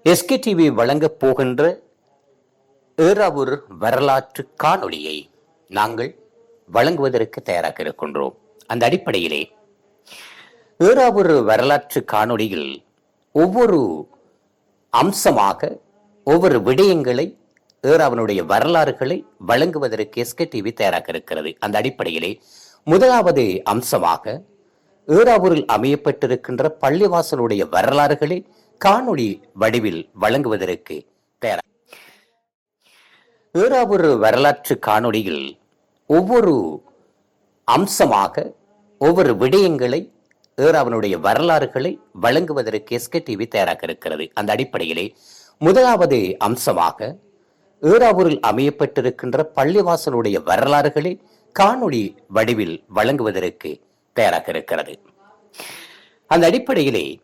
எஸ்கேடிவி வழங்கப் போகின்ற ஏறாவூர் வரலாற்று காணொளியை நாங்கள் வழங்குவதற்கு தயாராக இருக்கின்றோம். அந்த அடிப்படையிலே ஏறாவூர் வரலாற்று காணொளியில் ஒவ்வொரு அம்சமாக ஒவ்வொரு விடயங்களை ஏறாவனுடைய வரலாறுகளை வழங்குவதற்கு எஸ்கேடிவி தயாராக இருக்கிறது. அந்த அடிப்படையிலே முதலாவது அம்சமாக ஏறாவூரில் அமையப்பட்டிருக்கின்ற பள்ளிவாசலுடைய வரலாறுகளை காணொளி வடிவில் வழங்குவதற்கு தயார். ஏறாவூர் வரலாற்று காணொளியில் ஒவ்வொரு அம்சமாக ஒவ்வொரு விடயங்களை ஏறாவனுடைய வரலாறுகளை வழங்குவதற்கு எஸ்கேடிவி தயாராக இருக்கிறது. அந்த அடிப்படையிலே முதலாவது அம்சமாக ஏறாவூரில் அமையப்பட்டிருக்கின்ற பள்ளிவாசலுடைய வரலாறுகளை காணொளி வடிவில் வழங்குவதற்கு தயாராக இருக்கிறது. அந்த அடிப்படையிலே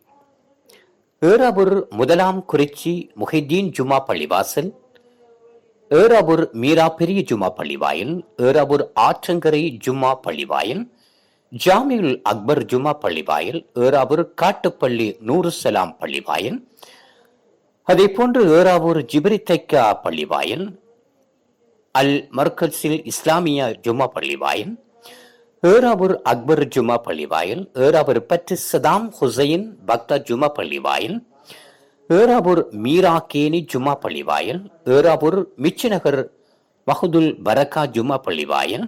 ஏறாவூர் முதலாம் குறிச்சி முஹிதீன் ஜுமா பள்ளிவாசல், ஏறாவூர் மீரா பெரிய ஜுமா பள்ளிவாயல், ஏறாவூர் ஆற்றங்கரை ஜுமா பள்ளிவாயல், ஜாமியுல் அக்பர் ஜுமா பள்ளிவாயல், ஏறாவூர் காட்டுப்பள்ளி நூருசலாம் பள்ளிவாயல், அதே போன்று ஏறாவூர் ஜிப்ரித்தைக்கா பள்ளிவாயல், அல் மர்கஸில் இஸ்லாமியா ஜுமா பள்ளிவாயல், ஏறாவூர் அக்பர் ஜுமா பள்ளிவாயல், ஏறாவூர் பற்று சதாம் ஹுசைன் பக்தா ஜுமா பள்ளிவாயல், ஏறாவூர் மீரா கேனி ஜுமா பள்ளிவாயல், ஏறாவூர் மிச்சிநகர் மஹதுல் பரக்கா ஜுமா பள்ளிவாயல்,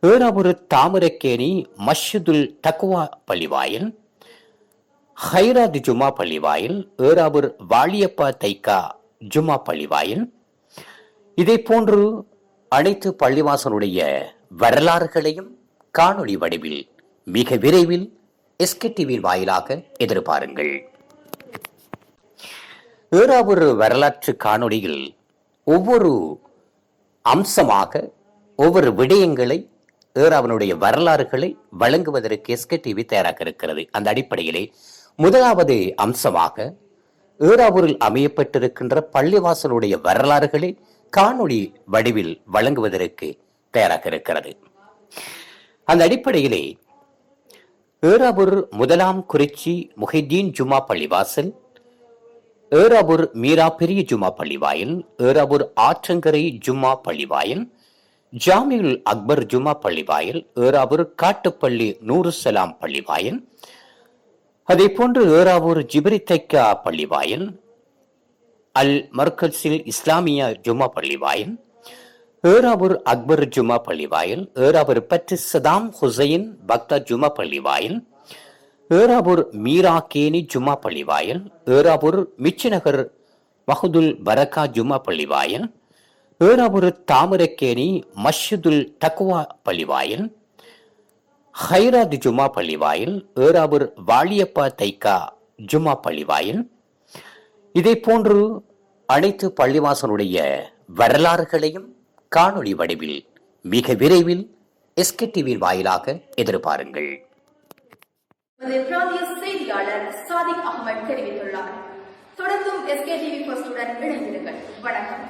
ஏறாவூர் தாமரக்கேணி மஸ்ஜிதுல் தக்வா பள்ளிவாயல், ஹைராத் ஜுமா பள்ளிவாயல், ஏறாவூர் வாலியப்பா தைக்கா ஜுமா பள்ளிவாயல். இதே போன்று அனைத்து பள்ளிவாசனுடைய வரலாறுகளையும் காணொளி வடிவில் மிக விரைவில் எஸ்கேடிவியின் வாயிலாக எதிர்பாருங்கள். ஏறாவூர் வரலாற்று காணொளியில் ஒவ்வொரு அம்சமாக ஒவ்வொரு விடயங்களை ஏறாவனுடைய வரலாறுகளை வழங்குவதற்கு எஸ்கேடிவி தயாராக இருக்கிறது. அந்த அடிப்படையிலே முதலாவது அம்சமாக ஏறாவூரில் அமையப்பட்டிருக்கின்ற பள்ளிவாசலுடைய வரலாறுகளை காணொளி வடிவில் வழங்குவதற்கு தயாராக இருக்கிறது. அந்த அடிப்படையிலே ஏறாவூர் முதலாம் குறிச்சி முஹிதீன் ஜுமா பள்ளிவாசல், ஏறாவூர் மீரா பெரிய ஜுமா பள்ளிவாயல், ஏறாவூர் ஆற்றங்கரை ஜுமா பள்ளிவாயல், ஜாமியுல் அக்பர் ஜுமா பள்ளிவாயல், ஏறாவூர் காட்டுப்பள்ளி நூருசலாம் பள்ளிவாயல், அதே போன்று ஏறாவூர் ஜிப்ரித்தைக்கா பள்ளிவாயல், அல் மர்கஸில் இஸ்லாமியா ஜுமா பள்ளிவாயல், ஏறாவூர் அக்பர் ஜுமா பள்ளிவாயல், ஏறாவூர் பற்று சதாம் ஹுசைன் பக்தா ஜுமா பள்ளிவாயல், ஏறாவூர் மீரா கேனி ஜுமா பள்ளிவாயல், ஏறாவூர் மிச்சிநகர் மஹதுல் பரக்கா ஜுமா பள்ளிவாயல், ஏறாவூர் தாமரக்கேணி மஸ்ஜிதுல் தக்வா பள்ளிவாயல், ஹைராத் ஜுமா பள்ளிவாயல், ஏறாவூர் வாலியப்பா தைக்கா ஜுமா பள்ளிவாயல். இதே போன்று அனைத்து பள்ளிவாசனுடைய வரலாறுகளையும் காணொளி வடிவில் மிக விரைவில் எஸ்கேடிவியின் வாயிலாக எதிர்பாருங்கள். செய்தியாளர் சாதிக் அகமது தெரிவித்துள்ளார். தொடர்ந்தும் எஸ்கேடிவி இணைந்திருங்கள். வணக்கம்.